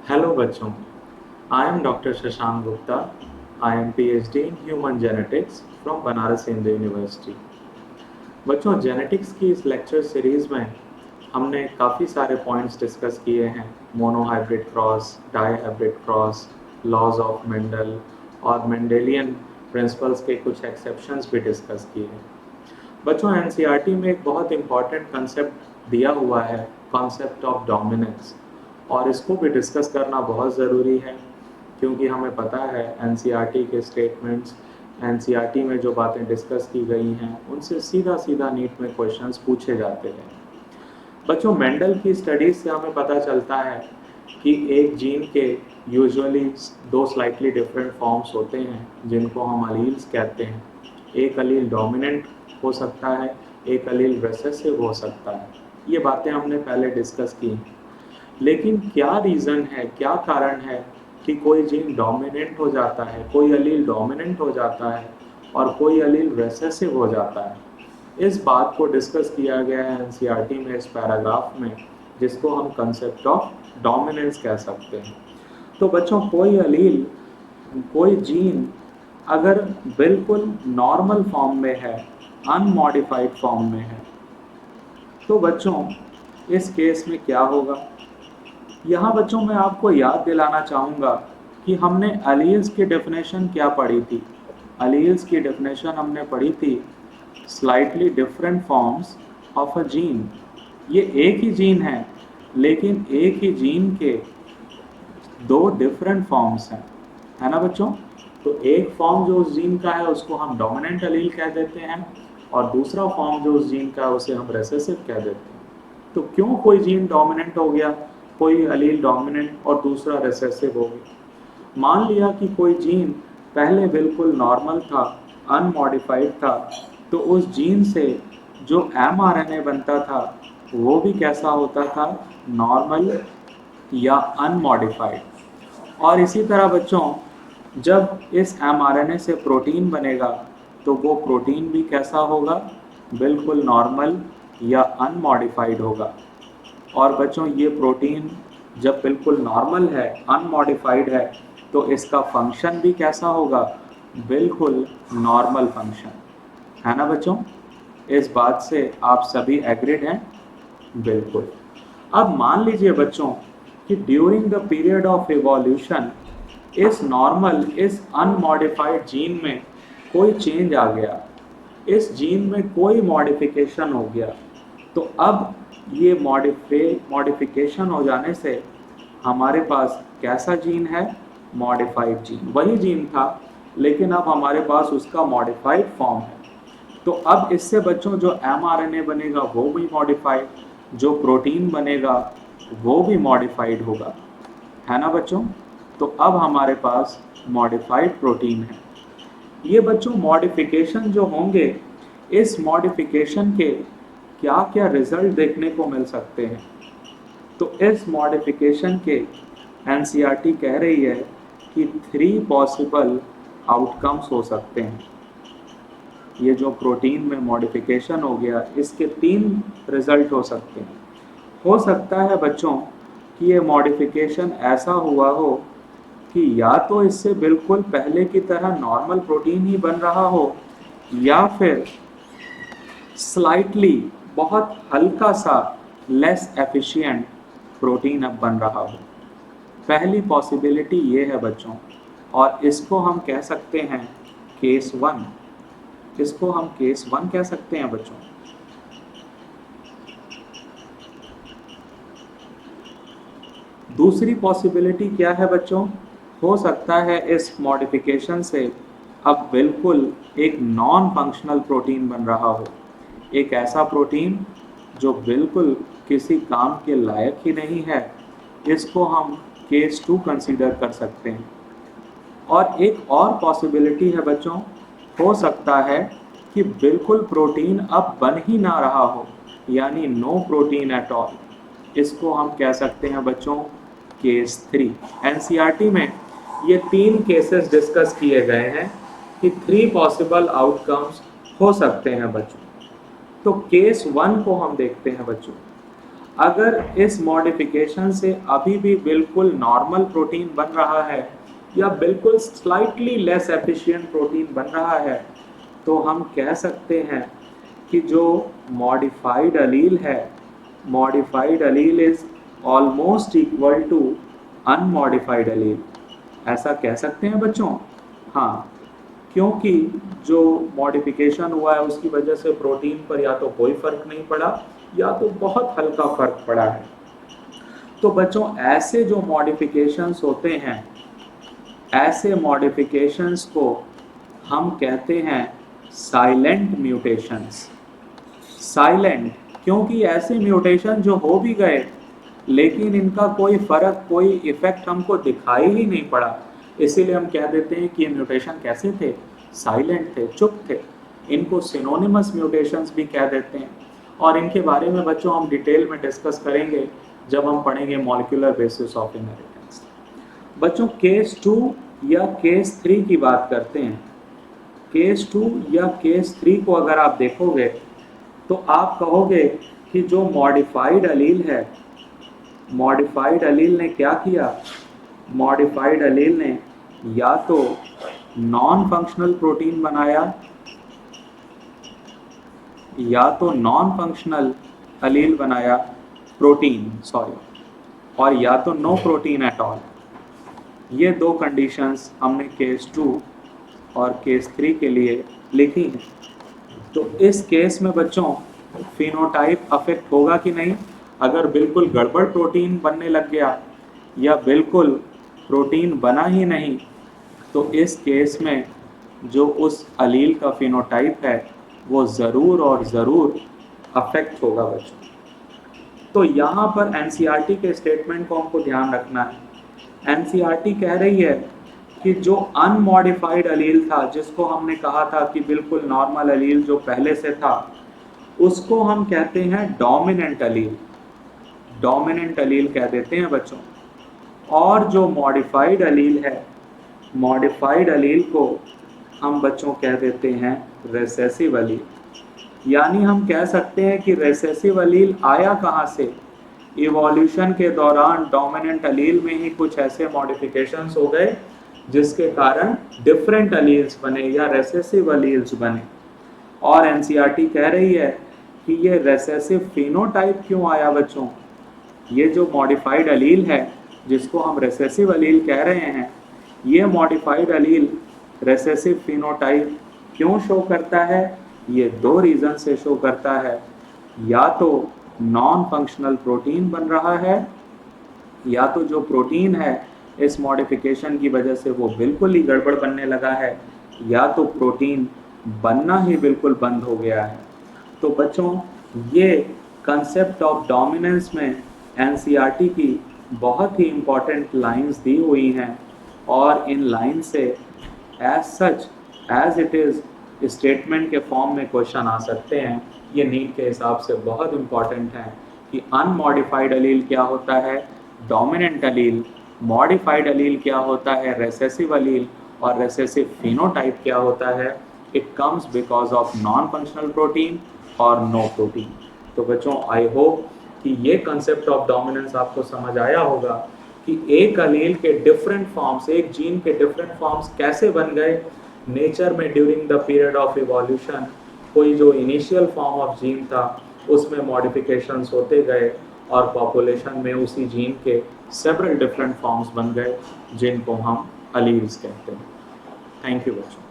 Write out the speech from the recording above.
Hello बच्चों, I am Dr. Shashank Gupta. I am PhD in Human Genetics from Banaras Hindu university. बच्चों, genetics की इस lecture series में हमने काफ़ी सारे पॉइंट्स डिस्कस किए हैं। Monohybrid cross, dihybrid cross, laws of Mendel और मेंडेलियन प्रिंसिपल्स के कुछ एक्सेप्शंस भी डिस्कस किए हैं। बच्चों, एनसीईआरटी में एक बहुत इंपॉर्टेंट कंसेप्ट दिया हुआ है, कॉन्सेप्ट ऑफ डोमिनेंस, और इसको भी डिस्कस करना बहुत ज़रूरी है क्योंकि हमें पता है एनसीईआरटी के स्टेटमेंट्स, एनसीईआरटी में जो बातें डिस्कस की गई हैं उनसे सीधा सीधा नीट में क्वेश्चंस पूछे जाते हैं। बच्चों, मेंडल की स्टडीज से हमें पता चलता है कि एक जीन के यूजुअली दो स्लाइटली डिफरेंट फॉर्म्स होते हैं जिनको हम अलील्स कहते हैं। एक अलील डोमिनेंट हो सकता है, एक अलील रिसेसिव हो सकता है। ये बातें हमने पहले डिस्कस की। लेकिन क्या रीज़न है, क्या कारण है कि कोई जीन डोमिनेंट हो जाता है, कोई अलील डोमिनेंट हो जाता है और कोई अलील रिसेसिव हो जाता है? इस बात को डिस्कस किया गया है एनसीईआरटी में इस पैराग्राफ में, जिसको हम कंसेप्ट ऑफ डोमिनेंस कह सकते हैं। तो बच्चों, कोई अलील, कोई जीन अगर बिल्कुल नॉर्मल फॉर्म में है, अनमॉडिफाइड फॉर्म में है, तो बच्चों इस केस में क्या होगा? यहाँ बच्चों मैं आपको याद दिलाना चाहूँगा कि हमने अलील्स की डेफिनेशन क्या पढ़ी थी। अलील्स की डेफिनेशन हमने पढ़ी थी slightly different forms of a gene. ये एक ही जीन है, लेकिन एक ही जीन के दो डिफरेंट फॉर्म्स हैं, है ना बच्चों? तो एक फॉर्म जो उस जीन का है उसको हम डोमिनेंट अलील कह देते हैं और दूसरा फॉर्म जो उस जीन का है उसे हम रेसेसिव कह देते हैं। तो क्यों कोई जीन डोमिनेंट हो गया, कोई अलील डोमिनेंट और दूसरा रिसेसिव हो गया? मान लिया कि कोई जीन पहले बिल्कुल नॉर्मल था, अनमॉडिफाइड था, तो उस जीन से जो एमआरएनए बनता था वो भी कैसा होता था? नॉर्मल या अनमॉडिफाइड। और इसी तरह बच्चों, जब इस एमआरएनए से प्रोटीन बनेगा तो वो प्रोटीन भी कैसा होगा? बिल्कुल नॉर्मल या अनमॉडिफाइड होगा। और बच्चों, ये प्रोटीन जब बिल्कुल नॉर्मल है, अनमॉडिफाइड है, तो इसका फंक्शन भी कैसा होगा? बिल्कुल नॉर्मल फंक्शन, है ना बच्चों? इस बात से आप सभी एग्रीड हैं? बिल्कुल। अब मान लीजिए बच्चों कि during the period of evolution इस नॉर्मल, इस अनमॉडिफाइड जीन में कोई चेंज आ गया, इस जीन में कोई मॉडिफिकेशन हो गया। तो अब ये मॉडिफिकेशन हो जाने से हमारे पास कैसा जीन है? Modified gene. वही जीन था, लेकिन अब हमारे पास उसका मॉडिफाइड फॉर्म है। तो अब इससे बच्चों जो एमआरएनए बनेगा वो भी मॉडिफाइड, जो प्रोटीन बनेगा वो भी मॉडिफाइड होगा, है ना बच्चों? तो अब हमारे पास मॉडिफाइड प्रोटीन है। ये बच्चों मॉडिफिकेशन जो होंगे, इस मॉडिफिकेशन के क्या क्या रिजल्ट देखने को मिल सकते हैं? तो इस मॉडिफिकेशन के एनसीईआरटी कह रही है कि 3 पॉसिबल आउटकम्स हो सकते हैं। ये जो प्रोटीन में मॉडिफिकेशन हो गया, इसके 3 रिजल्ट हो सकते हैं। हो सकता है बच्चों कि ये मॉडिफिकेशन ऐसा हुआ हो कि या तो इससे बिल्कुल पहले की तरह नॉर्मल प्रोटीन ही बन रहा हो, या फिर स्लाइटली, बहुत हल्का सा लेस एफिशिएंट प्रोटीन अब बन रहा हो। पहली पॉसिबिलिटी ये है बच्चों, और इसको हम कह सकते हैं केस 1। इसको हम केस 1 कह सकते हैं बच्चों। दूसरी पॉसिबिलिटी क्या है बच्चों? हो सकता है इस मॉडिफिकेशन से अब बिल्कुल एक नॉन फंक्शनल प्रोटीन बन रहा हो, एक ऐसा प्रोटीन जो बिल्कुल किसी काम के लायक ही नहीं है। इसको हम केस 2 कंसीडर कर सकते हैं। और एक और पॉसिबिलिटी है बच्चों, हो सकता है कि बिल्कुल प्रोटीन अब बन ही ना रहा हो, यानी नो प्रोटीन एट ऑल। इसको हम कह सकते हैं बच्चों केस 3। एनसीईआरटी में ये 3 केसेस डिस्कस किए गए हैं कि 3 पॉसिबल आउटकम्स हो सकते हैं बच्चों। तो केस 1 को हम देखते हैं बच्चों। अगर इस मॉडिफिकेशन से अभी भी बिल्कुल नॉर्मल प्रोटीन बन रहा है या बिल्कुल स्लाइटली लेस एफिशिएंट प्रोटीन बन रहा है, तो हम कह सकते हैं कि जो मॉडिफाइड अलील है, modified allele is almost equal to unmodified allele. ऐसा कह सकते हैं बच्चों? हाँ, क्योंकि जो मॉडिफिकेशन हुआ है उसकी वजह से प्रोटीन पर या तो कोई फर्क नहीं पड़ा या तो बहुत हल्का फर्क पड़ा है। तो बच्चों ऐसे जो मॉडिफिकेशंस होते हैं, ऐसे मॉडिफिकेशंस को हम कहते हैं साइलेंट म्यूटेशंस। साइलेंट क्योंकि ऐसे म्यूटेशन जो हो भी गए लेकिन इनका कोई फर्क, कोई इफेक्ट हमको दिखाई ही नहीं पड़ा, इसीलिए हम कह देते हैं कि ये म्यूटेशन कैसे थे? साइलेंट थे, चुप थे। इनको सिनोनिमस म्यूटेशंस भी कह देते हैं और इनके बारे में बच्चों हम डिटेल में डिस्कस करेंगे जब हम पढ़ेंगे मॉलिक्यूलर बेसिस ऑफ इनहेरिटेंस। बच्चों केस 2 या केस 3 की बात करते हैं। केस 2 या केस 3 को अगर आप देखोगे तो आप कहोगे कि जो मॉडिफाइड अलील है, मॉडिफाइड अलील ने क्या किया? मॉडिफाइड अलील ने या तो नॉन फंक्शनल प्रोटीन बनाया, या तो नॉन फंक्शनल अलील बनाया, प्रोटीन सॉरी, और या तो नो प्रोटीन एट ऑल। ये दो कंडीशंस हमने केस 2 और केस 3 के लिए लिखी हैं। तो इस केस में बच्चों फिनोटाइप अफेक्ट होगा कि नहीं? अगर बिल्कुल गड़बड़ प्रोटीन बनने लग गया या बिल्कुल प्रोटीन बना ही नहीं, तो इस केस में जो उस अलील का फिनोटाइप है वो ज़रूर और ज़रूर अफेक्ट होगा बच्चों। तो यहाँ पर एनसीईआरटी के स्टेटमेंट को हमको ध्यान रखना है। एनसीईआरटी कह रही है कि जो अनमॉडिफाइड अलील था, जिसको हमने कहा था कि बिल्कुल नॉर्मल अलील जो पहले से था, उसको हम कहते हैं डोमिनेंट अलील। डोमिनेंट अलील कह देते हैं बच्चों। और जो मॉडिफाइड अलील है, मॉडिफाइड अलील को हम बच्चों कह देते हैं रिसेसिव अलील। यानी हम कह सकते हैं कि रिसेसिव अलील आया कहाँ से? इवोल्यूशन के दौरान डोमिनेंट अलील में ही कुछ ऐसे मॉडिफिकेशंस हो गए जिसके कारण डिफरेंट अलील्स बने या रिसेसिव अलील्स बने। और एनसीईआरटी कह रही है कि ये रिसेसिव फिनोटाइप क्यों आया बच्चों? ये जो मॉडिफाइड अलील है जिसको हम रिसेसिव अलील कह रहे हैं, ये मॉडिफाइड अलील रिसेसिव फिनोटाइप क्यों शो करता है? ये दो रीज़न से शो करता है। या तो नॉन फंक्शनल प्रोटीन बन रहा है, या तो जो प्रोटीन है इस मॉडिफिकेशन की वजह से वो बिल्कुल ही गड़बड़ बनने लगा है, या तो प्रोटीन बनना ही बिल्कुल बंद हो गया है। तो बच्चों ये कंसेप्ट ऑफ डोमिनेंस में एनसीईआरटी की बहुत ही इम्पॉर्टेंट लाइंस दी हुई हैं और इन लाइन से as such as it is statement के फॉर्म में क्वेश्चन आ सकते हैं। ये नीट के हिसाब से बहुत इम्पॉर्टेंट है कि अनमॉडिफाइड अलील क्या होता है? डोमिनेंट अलील। मॉडिफाइड अलील क्या होता है? रिसेसिव अलील। और रिसेसिव फिनोटाइप क्या होता है? It comes because of non functional protein और नो प्रोटीन। तो बच्चों आई होप कि ये कंसेप्ट ऑफ डोमिनेंस आपको समझ आया होगा कि एक अलील के डिफरेंट फॉर्म्स, एक जीन के डिफरेंट फॉर्म्स कैसे बन गए नेचर में during the period of evolution. कोई जो इनिशियल फॉर्म ऑफ जीन था उसमें मॉडिफिकेशंस होते गए और पॉपुलेशन में उसी जीन के सेवरल डिफरेंट फॉर्म्स बन गए जिनको हम अलील्स कहते हैं। थैंक यू बच्चों।